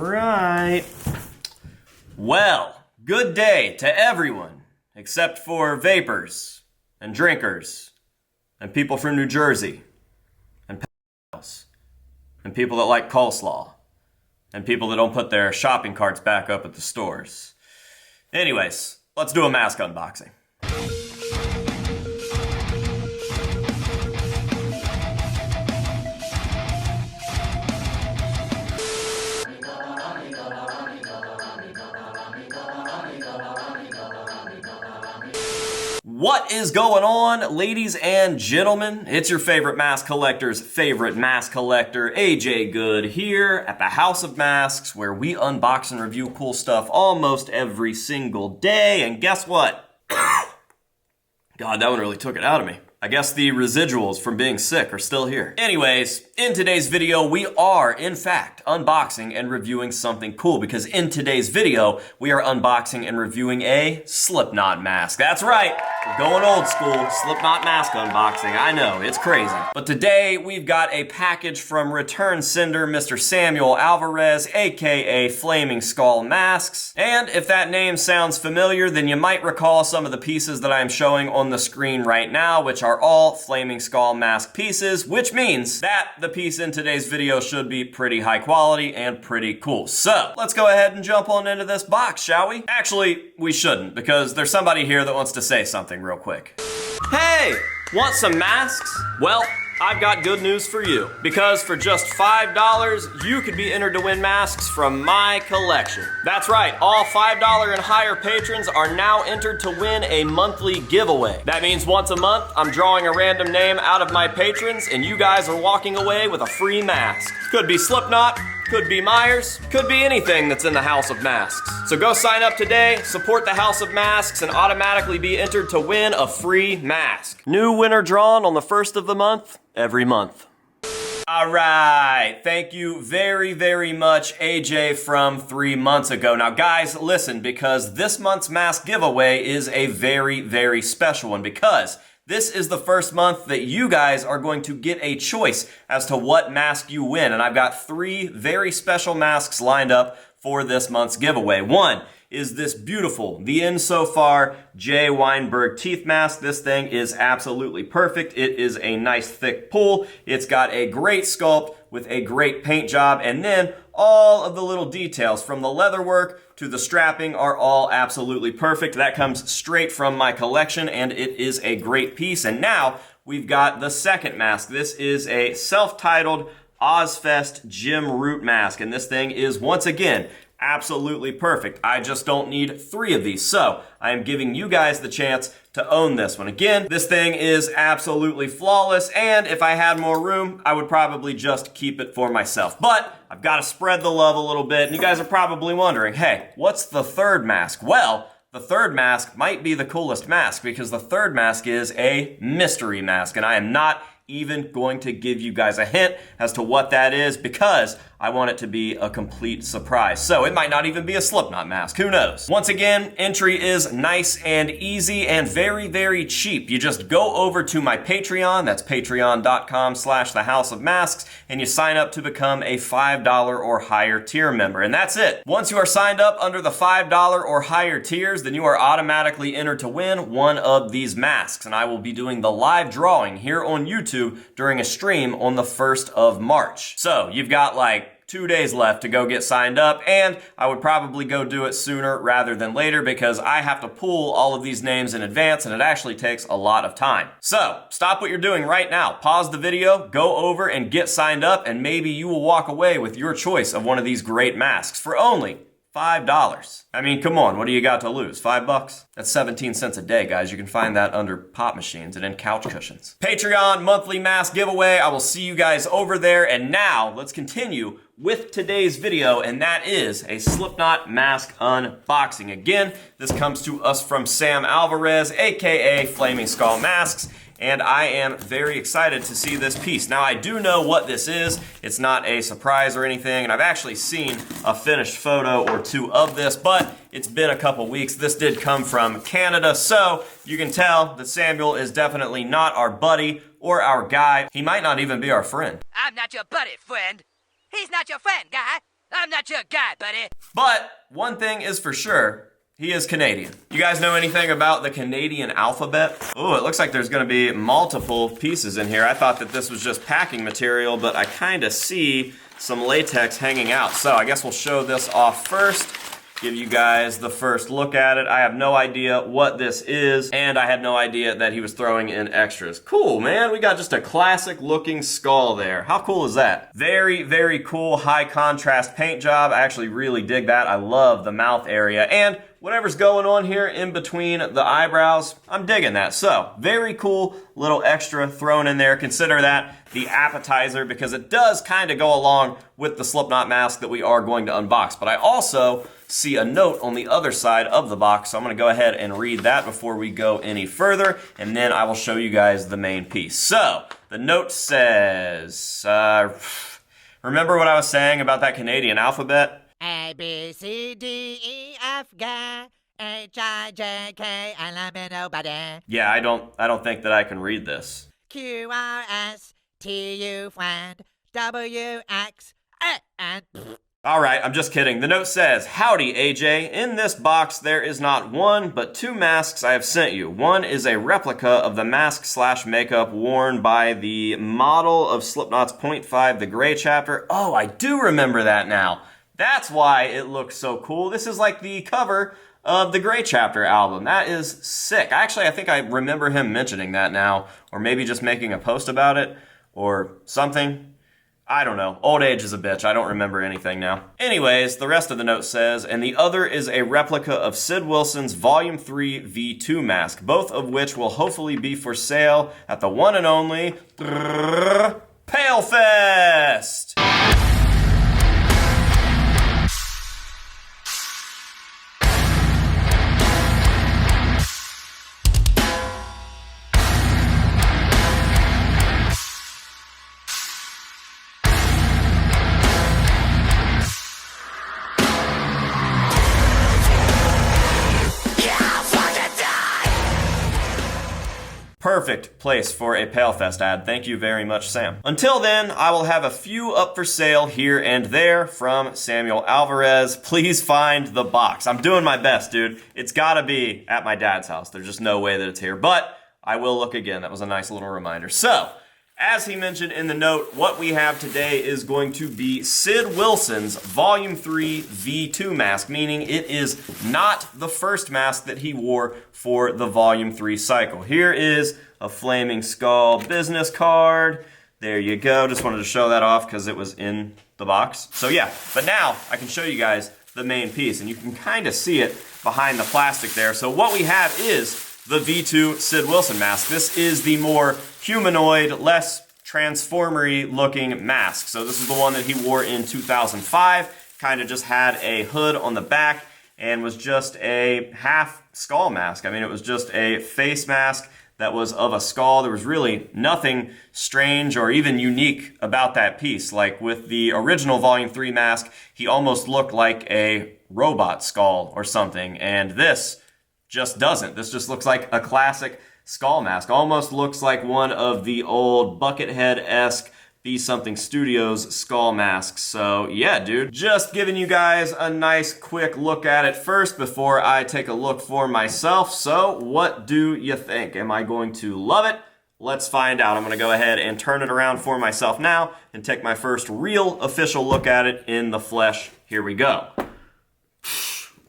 right. Well, good day to everyone, except for vapors and drinkers and people from New Jersey and pedophiles and people that like coleslaw and people that don't put their shopping carts back up at the stores. Anyways, let's do a mask unboxing. What is going on, ladies and gentlemen? It's your favorite mask collector's favorite mask collector, AJ Good, here at the House of Masks, where we unbox and review cool stuff almost every single day. And guess what? God, that one really took it out of me. I guess the residuals from being sick are still here. Anyways, in today's video, we are, in fact, unboxing and reviewing something cool, because in today's video, we are unboxing and reviewing a Slipknot mask. That's right, we're going old school, Slipknot mask unboxing. I know, it's crazy. But today, we've got a package from return sender Mr. Samuel Alvarez, aka Flaming Skull Masks. And if that name sounds familiar, then you might recall some of the pieces that I am showing on the screen right now, which are all Flaming Skull mask pieces, which means that the piece in today's video should be pretty high quality and pretty cool. So let's go ahead and jump on into this box, shall we? Actually, we shouldn't, because there's somebody here that wants to say something real quick. Hey, want some masks? Well, I've got good news for you, because for just $5, you could be entered to win masks from my collection. That's right, all $5 and higher patrons are now entered to win a monthly giveaway. That means once a month, I'm drawing a random name out of my patrons, and you guys are walking away with a free mask. Could be Slipknot, could be Myers, could be anything that's in the House of Masks. So go sign up today, support the House of Masks, and automatically be entered to win a free mask. New winner drawn on the 1st of the month, every month. All right, thank you very, very much, AJ from 3 months ago. Now guys, listen, because this month's mask giveaway is a very, very special one, because this is the first month that you guys are going to get a choice as to what mask you win. And I've got 3 very special masks lined up for this month's giveaway. One is this beautiful, the In So Far J. Weinberg teeth mask. This thing is absolutely perfect. It is a nice thick pull. It's got a great sculpt with a great paint job, and then all of the little details from the leather work to the strapping are all absolutely perfect. That comes straight from my collection, and it is a great piece. And now we've got the second mask. This is a self-titled Ozfest Gym Root mask, and this thing is, once again, absolutely perfect. I just don't need 3 of these, so I am giving you guys the chance to own this one. Again, this thing is absolutely flawless, and if I had more room, I would probably just keep it for myself. But I've got to spread the love a little bit, and you guys are probably wondering, hey, what's the third mask? Well, the third mask might be the coolest mask, because the third mask is a mystery mask, and I am not even going to give you guys a hint as to what that is, because I want it to be a complete surprise. So it might not even be a Slipknot mask, who knows? Once again, entry is nice and easy and very, very cheap. You just go over to my Patreon, that's patreon.com/thehouseofmasks, and you sign up to become a $5 or higher tier member, and that's it. Once you are signed up under the $5 or higher tiers, then you are automatically entered to win one of these masks, and I will be doing the live drawing here on YouTube during a stream on the 1st of March. So you've got like 2 days left to go get signed up, and I would probably go do it sooner rather than later, because I have to pull all of these names in advance, and it actually takes a lot of time. So stop what you're doing right now, pause the video, go over and get signed up, and maybe you will walk away with your choice of one of these great masks for only $5. I mean, come on, what do you got to lose? $5? That's 17 cents a day, guys. You can find that under pop machines and in couch cushions. Patreon monthly mask giveaway. I will see you guys over there. And now let's continue with today's video, and that is a Slipknot mask unboxing. Again, this comes to us from Sam Alvarez, aka Flaming Skull Masks. And I am very excited to see this piece. Now, I do know what this is. It's not a surprise or anything, and I've actually seen a finished photo or 2 of this, but it's been a couple weeks. This did come from Canada, so you can tell that Samuel is definitely not our buddy or our guy. He might not even be our friend. I'm not your buddy, friend. He's not your friend, guy. I'm not your guy, buddy. But one thing is for sure, he is Canadian. You guys know anything about the Canadian alphabet? Oh, it looks like there's gonna be multiple pieces in here. I thought that this was just packing material, but I kinda see some latex hanging out. So I guess we'll show this off first, give you guys the first look at it. I have no idea what this is, and I had no idea that he was throwing in extras. Cool, man. We got just a classic looking skull there. How cool is that? Very, very cool high contrast paint job. I actually really dig that. I love the mouth area, and whatever's going on here in between the eyebrows, I'm digging that. So, very cool little extra thrown in there. Consider that the appetizer because it does kind of go along with the Slipknot mask that we are going to unbox. But I also see a note on the other side of the box, so I'm gonna go ahead and read that before we go any further, and then I will show you guys the main piece. So, the note says, remember what I was saying about that Canadian alphabet? A, B, C, D, E, F, G, H, I, J, K, L, M, N, O, B, D. Yeah, I don't think that I can read this. Q, R, S, T, U, W, X, and All right, I'm just kidding. The note says, "Howdy, AJ. In this box, there is not one, but two masks I have sent you. One is a replica of the mask/makeup worn by the model of Slipknot's .5, the Gray Chapter." Oh, I do remember that now. That's why it looks so cool. This is like the cover of the Gray Chapter album. That is sick. Actually, I think I remember him mentioning that now, or maybe just making a post about it, or something. I don't know. Old age is a bitch. I don't remember anything now. Anyways, the rest of the note says, and the other is a replica of Sid Wilson's Volume 3 V2 mask, both of which will hopefully be for sale at the one and only Palefest! Perfect place for a Palefest ad. Thank you very much, Sam. Until then, I will have a few up for sale here and there from Samuel Alvarez. Please find the box. I'm doing my best, dude. It's gotta be at my dad's house. There's just no way that it's here, but I will look again. That was a nice little reminder. So, as he mentioned in the note, what we have today is going to be Sid Wilson's Volume 3 V2 mask, meaning it is not the first mask that he wore for the Volume 3 cycle. Here is a Flaming Skull business card. There you go. Just wanted to show that off because it was in the box. So yeah, but now I can show you guys the main piece, and you can kind of see it behind the plastic there. So what we have is the V2 Sid Wilson mask. This is the more humanoid, less transformery looking mask. So this is the one that he wore in 2005. Kind of just had a hood on the back and was just a half skull mask. I mean, it was just a face mask that was of a skull. There was really nothing strange or even unique about that piece. Like with the original Volume 3 mask, he almost looked like a robot skull or something. And this just doesn't. This just looks like a classic skull mask. Almost looks like one of the old Buckethead-esque Be Something Studios skull masks. So yeah, dude, just giving you guys a nice quick look at it first before I take a look for myself. So what do you think? Am I going to love it? Let's find out. I'm gonna go ahead and turn it around for myself now and take my first real official look at it in the flesh. Here we go.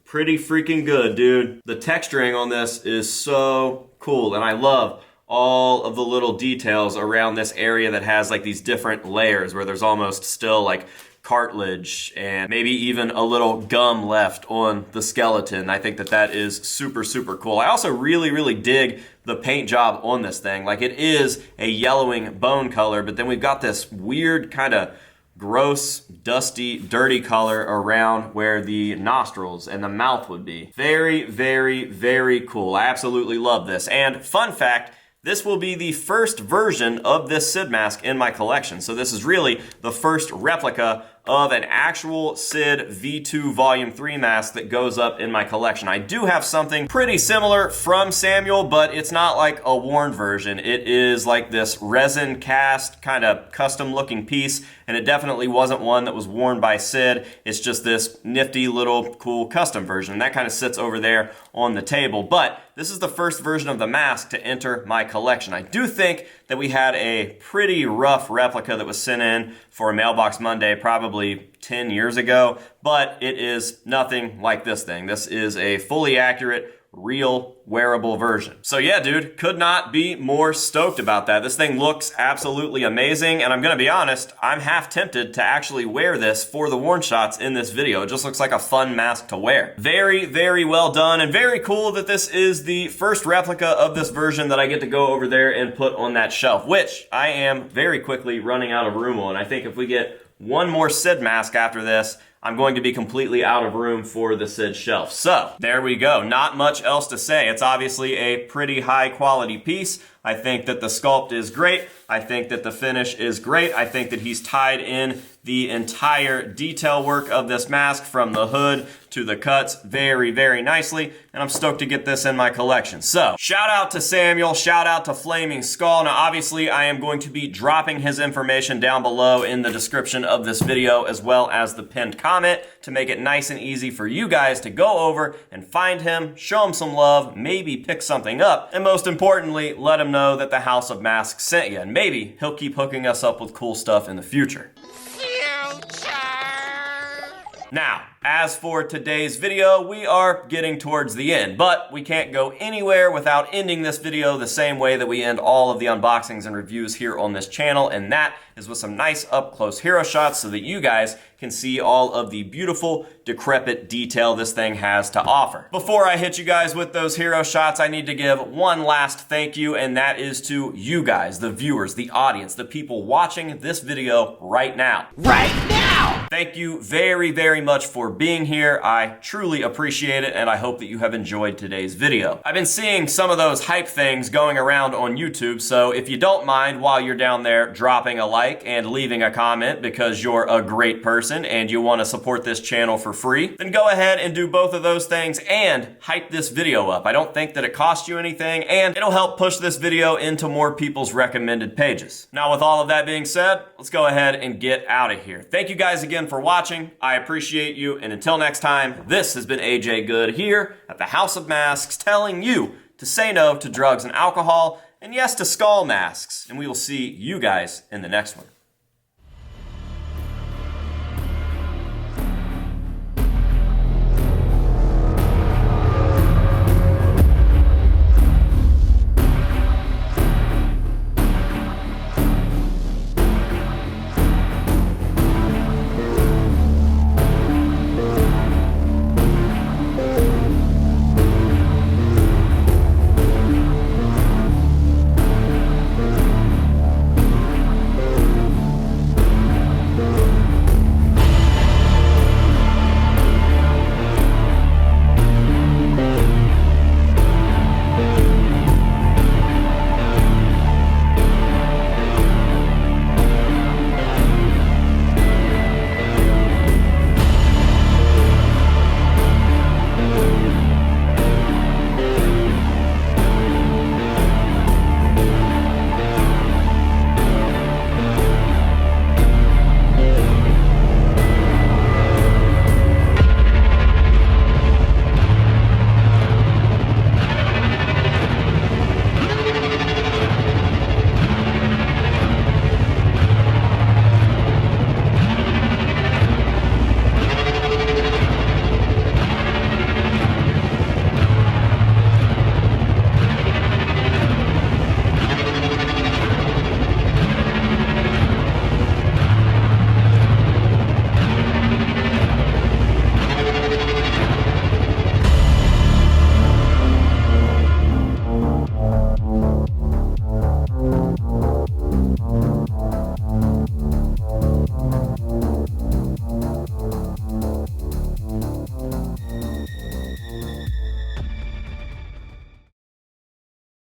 Pretty freaking good, dude. The texturing on this is so cool, and I love all of the little details around this area that has like these different layers where there's almost still like cartilage and maybe even a little gum left on the skeleton. I think that that is super, super cool. I also really, really dig the paint job on this thing. Like it is a yellowing bone color, but then we've got this weird kind of gross, dusty, dirty color around where the nostrils and the mouth would be. Very, very, very cool. I absolutely love this. And fun fact, this will be the first version of this Sid mask in my collection. So this is really the first replica of an actual Sid V2 Volume 3 mask that goes up in my collection. I do have something pretty similar from Samuel, but it's not like a worn version. It is like this resin cast, kind of custom looking piece, and it definitely wasn't one that was worn by Sid. It's just this nifty little cool custom version. That kind of sits over there on the table, but this is the first version of the mask to enter my collection. I do think that we had a pretty rough replica that was sent in for a Mailbox Monday probably 10 years ago, but it is nothing like this thing. This is a fully accurate, real wearable version. So yeah, dude, could not be more stoked about that. This thing looks absolutely amazing, and I'm gonna be honest, I'm half tempted to actually wear this for the worn shots in this video. It just looks like a fun mask to wear. Very, very well done, and very cool that this is the first replica of this version that I get to go over there and put on that shelf, which I am very quickly running out of room on. I think if we get one more Sid mask after this, I'm going to be completely out of room for the Sid shelf. So, there we go. Not much else to say. It's obviously a pretty high quality piece. I think that the sculpt is great. I think that the finish is great. I think that he's tied in the entire detail work of this mask from the hood to the cuts very, very nicely, and I'm stoked to get this in my collection. So, shout out to Samuel, shout out to Flaming Skull. Now, obviously, I am going to be dropping his information down below in the description of this video, as well as the pinned comment, to make it nice and easy for you guys to go over and find him, show him some love, maybe pick something up, and most importantly, let him know that the House of Masks sent you, and maybe he'll keep hooking us up with cool stuff in the future. Now, as for today's video, we are getting towards the end, but we can't go anywhere without ending this video the same way that we end all of the unboxings and reviews here on this channel, and that is with some nice up-close hero shots so that you guys can see all of the beautiful, decrepit detail this thing has to offer. Before I hit you guys with those hero shots, I need to give one last thank you, and that is to you guys, the viewers, the audience, the people watching this video right now. Right now! Thank you very, very much for being here. I truly appreciate it, and I hope that you have enjoyed today's video. I've been seeing some of those hype things going around on YouTube, so if you don't mind while you're down there dropping a like and leaving a comment because you're a great person and you want to support this channel for free, then go ahead and do both of those things and hype this video up. I don't think that it costs you anything, and it'll help push this video into more people's recommended pages. Now, with all of that being said, let's go ahead and get out of here. Thank you guys again for watching. I appreciate you, and until next time, this has been AJ Good here at the House of Masks, telling you to say no to drugs and alcohol, and yes to skull masks, and we will see you guys in the next one.